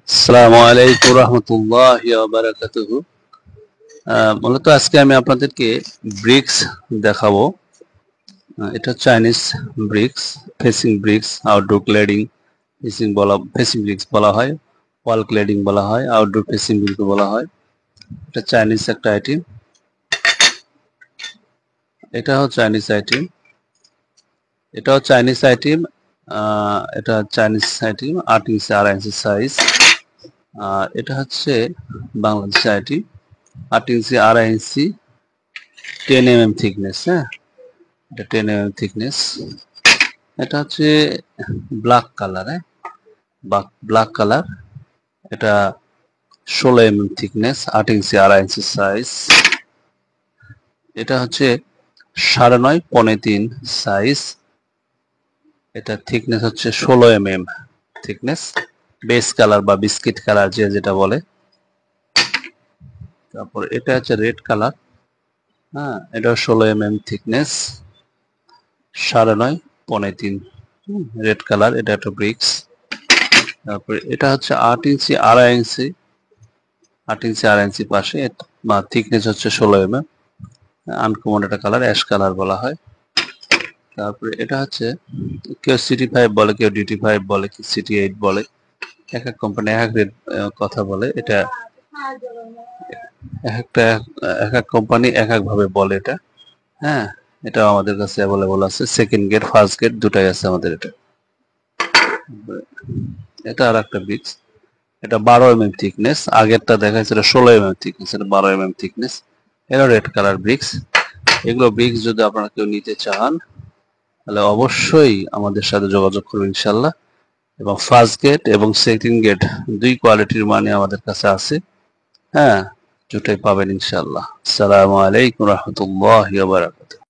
আসসালামু আলাইকুম রহমতুল্লাহি ওয়া বারাকাতুহু। মূলত আজকে আমি আপনাদেরকে ব্রিক্স দেখাবো। এটা Chinese bricks, facing bricks, outdoor cladding facing bricks বলা হয়, ওয়াল ক্লেডিং বলা হয়, আউটডোর ফেসিং ব্রিক্স বলা হয়। এটা চাইনিজ একটা আইটেম। এটাও চাইনিজ আইটেম। এটাও চাইনিজ আইটেম। এটা চাইনিজ আইটেম 8 ইঞ্চি 2.5 ইঞ্চি সাইজ। এটা হচ্ছে বাংলাদেশি আইটেম 8 ইঞ্চি 2.5 ইঞ্চি 10 mm থিকনেস। হ্যাঁ, এটা 10 mm থিকনেস। এটা হচ্ছে ব্ল্যাক কালার। Black colour. এটা 16 mm থিকনেস, 8 ইঞ্চি 2.5 ইঞ্চি সাইজ। এটা হচ্ছে 9.5 3 সাইজ। এটা থিকনেস হচ্ছে 16 mm থিকনেস, বেস কালার বা বিস্কিট কালার যে যেটা বলে। তারপর এটা হচ্ছে রেড কালার। হ্যাঁ, এটা 16 mm থিকনেস, 9.5 3 রেড কালার। এটা একটা ব্রিক্স। তারপরে এটা হচ্ছে 8 ইঞ্চি 2.5 ইঞ্চি 8 ইঞ্চি 2.5 ইঞ্চি পাশে, বা থিকনেস হচ্ছে 16 mm। আনকমন একটা কালার, অ্যাশ কালার বলা হয়। তারপরে এটা হচ্ছে কেউ CT5 বলে, কেউ DT5 বলে, কি CT8 বলে। এক এক কোম্পানি এক এক রেট কথা বলে। এটা এক এক কোম্পানি এক এক ভাবে বলে এটা। হ্যাঁ, এটা আমাদের কাছে অ্যাভেলেবল আছে। সেকেন্ড গেট, ফার্স্ট গেট দুটাই আছে আমাদের। এটা আর একটা ব্রিক্স। এটা 12 mm থিকনেস। আগেরটা দেখাইছিল 16 mm থিকনেস, এটা 12 mm থিকনেস। এটা রেড কালার ব্রিক্স। এগুলো ব্রিক্স যদি আপনারা কেউ নিতে চান তাহলে অবশ্যই আমাদের সাথে যোগাযোগ করবেন ইনশাল্লাহ। এবং ফার্স্ট গেট এবং সেকেন্ড গেট দুই কোয়ালিটির মানে আমাদের কাছে আছে। হ্যাঁ, দুটাই পাবেন ইনশাল্লাহ। আসসালামু আলাইকুম রহমতুল্লাহি ওয়া বারাকাতুহু।